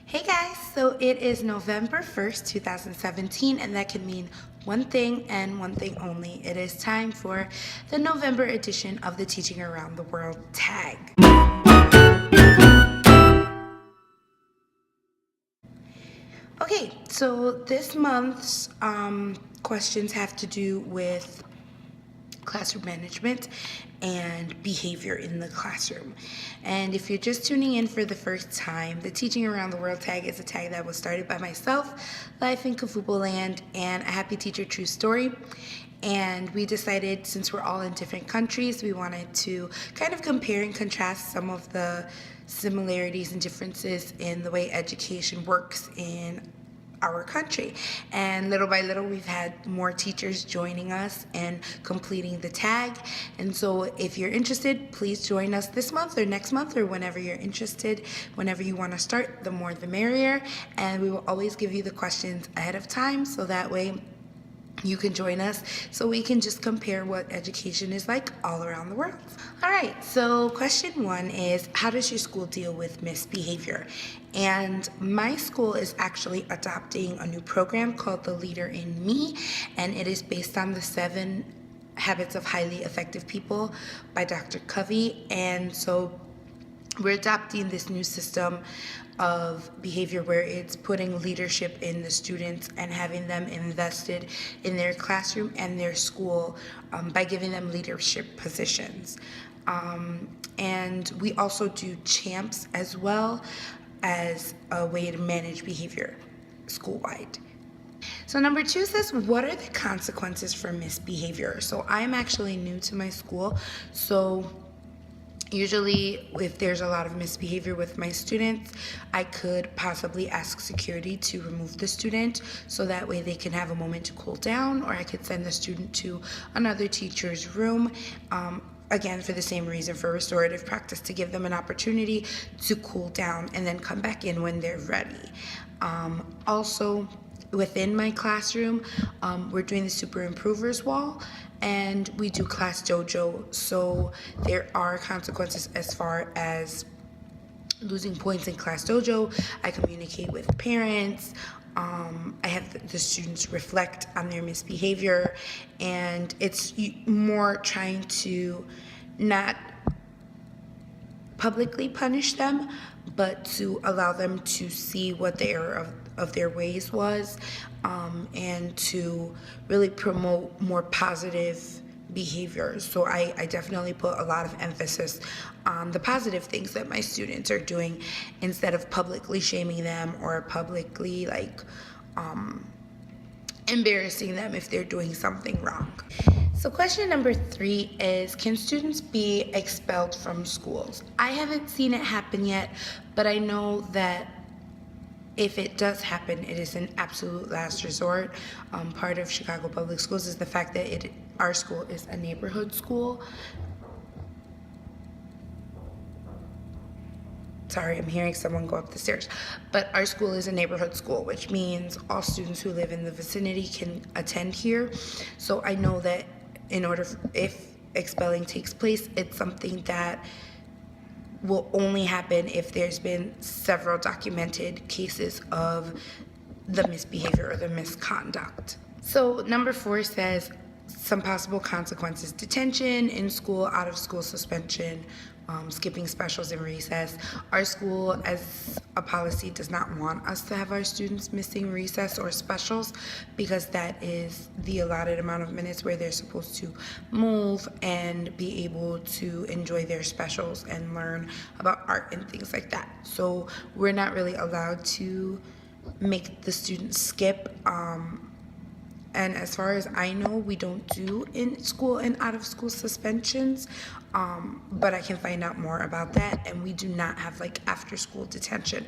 Hey guys, so it is November 1st, 2017, and that can mean one thing and one thing only. It is time for the November edition of the Teaching Around the World tag. Okay, so this month's questions have to do with classroom management and behavior in the classroom. And if you're just tuning in for the first time, the Teaching Around the World tag is a tag that was started by myself, Life in Kafubo Land, and A Happy Teacher True Story. And we decided, since we're all in different countries, we wanted to kind of compare and contrast some of the similarities and differences in the way education works in our country. And little by little, we've had more teachers joining us and completing the tag. And so if you're interested, please join us this month or next month or whenever you're interested. Whenever you want to start, the more the merrier. And we will always give you the questions ahead of time, so that way you can join us, so we can just compare what education is like all around the world. All right, so question one is, how does your school deal with misbehavior? And my school is actually adopting a new program called The Leader in Me, and it is based on the 7 Habits of Highly Effective People by Dr. Covey. And so we're adopting this new system of behavior where it's putting leadership in the students and having them invested in their classroom and their school by giving them leadership positions. And we also do champs as well as a way to manage behavior school-wide. So number 2 says, what are the consequences for misbehavior? So I'm actually new to my school, so usually, if there's a lot of misbehavior with my students, I could possibly ask security to remove the student, so that way they can have a moment to cool down, or I could send the student to another teacher's room, again, for the same reason, for restorative practice, to give them an opportunity to cool down and then come back in when they're ready. Also, within my classroom, we're doing the Super Improvers Wall, and we do Class Dojo, so there are consequences as far as losing points in Class Dojo. I communicate with parents. I have the students reflect on their misbehavior, and it's more trying to not publicly punish them, but to allow them to see what the error of their ways was, and to really promote more positive behavior. So I definitely put a lot of emphasis on the positive things that my students are doing, instead of publicly shaming them or publicly embarrassing them if they're doing something wrong. So question number 3 is, can students be expelled from schools? I haven't seen it happen yet, but I know that if it does happen, it is an absolute last resort. Part of Chicago Public Schools is the fact that our school is a neighborhood school. Sorry, I'm hearing someone go up the stairs. But our school is a neighborhood school, which means all students who live in the vicinity can attend here. So I know that if expelling takes place, it's something that will only happen if there's been several documented cases of the misbehavior or the misconduct. So number 4 says, some possible consequences: detention, in school, out of school suspension, skipping specials and recess. Our school, as a policy, does not want us to have our students missing recess or specials, because that is the allotted amount of minutes where they're supposed to move and be able to enjoy their specials and learn about art and things like that. So we're not really allowed to make the students skip. And as far as I know, we don't do in-school and out-of-school suspensions, but I can find out more about that, and we do not have after-school detention.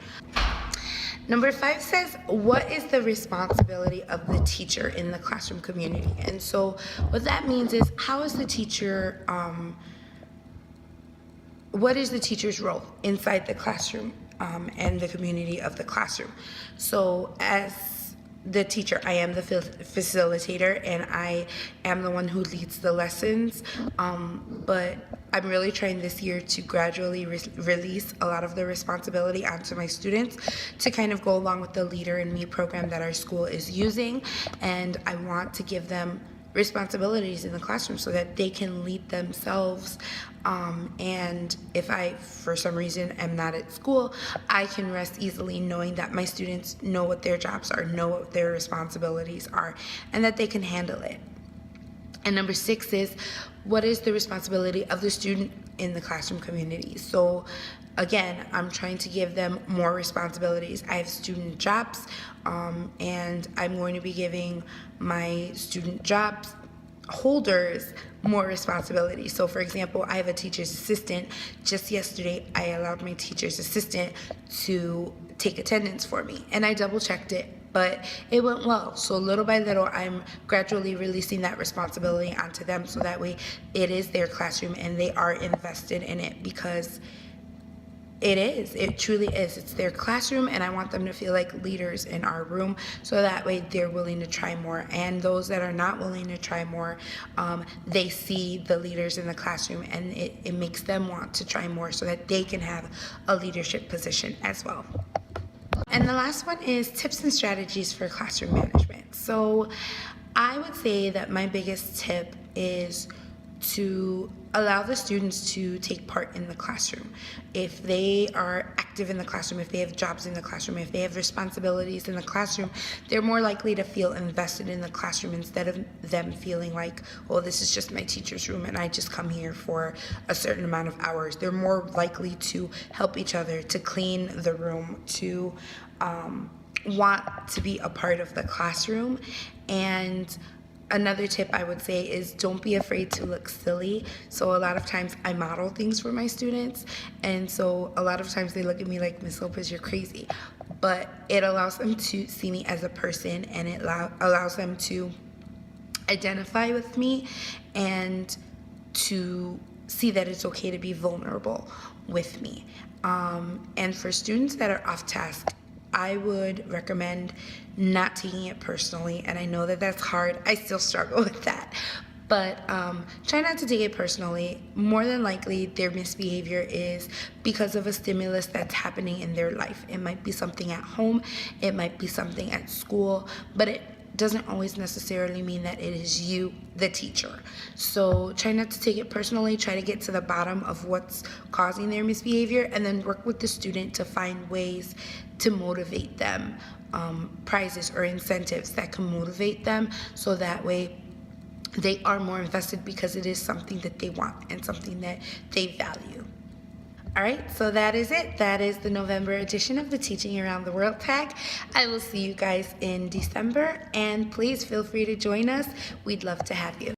Number 5 says, what is the responsibility of the teacher in the classroom community? And so what that means is, how is the teacher, what is the teacher's role inside the classroom and the community of the classroom? So as the teacher. I am the facilitator, and I am the one who leads the lessons. But I'm really trying this year to gradually release a lot of the responsibility onto my students to kind of go along with the Leader in Me program that our school is using. And I want to give them responsibilities in the classroom so that they can lead themselves. And if I, for some reason, am not at school, I can rest easily knowing that my students know what their jobs are, know what their responsibilities are, and that they can handle it. And number 6 is, what is the responsibility of the student in the classroom community? So again, I'm trying to give them more responsibilities. I have student jobs, and I'm going to be giving my student jobs holders more responsibility. So for example, I have a teacher's assistant. Just yesterday, I allowed my teacher's assistant to take attendance for me, and I double checked it, but it went well. So little by little, I'm gradually releasing that responsibility onto them, so that way it is their classroom and they are invested in it, because it truly is. It's their classroom, and I want them to feel like leaders in our room, so that way they're willing to try more. And those that are not willing to try more, they see the leaders in the classroom, and it makes them want to try more, so that they can have a leadership position as well. And the last one is tips and strategies for classroom management. So I would say that my biggest tip is to allow the students to take part in the classroom. If they are active in the classroom, if they have jobs in the classroom, if they have responsibilities in the classroom, they're more likely to feel invested in the classroom, instead of them feeling like, oh, this is just my teacher's room and I just come here for a certain amount of hours. They're more likely to help each other, to clean the room, to want to be a part of the classroom. And another tip I would say is, don't be afraid to look silly. So a lot of times I model things for my students, and so a lot of times they look at me like, Miss Lopez, you're crazy. But it allows them to see me as a person, and it allows them to identify with me and to see that it's okay to be vulnerable with me. And for students that are off task, I would recommend not taking it personally, and I know that that's hard. I still struggle with that, but try not to take it personally. More than likely, their misbehavior is because of a stimulus that's happening in their life. It might be something at home, it might be something at school, but it doesn't always necessarily mean that it is you, the teacher. So try not to take it personally. Try to get to the bottom of what's causing their misbehavior, and then work with the student to find ways to motivate them, prizes or incentives that can motivate them, so that way they are more invested, because it is something that they want and something that they value. All right, so that is it. That is the November edition of the Teaching Around the World tag. I will see you guys in December, and please feel free to join us. We'd love to have you.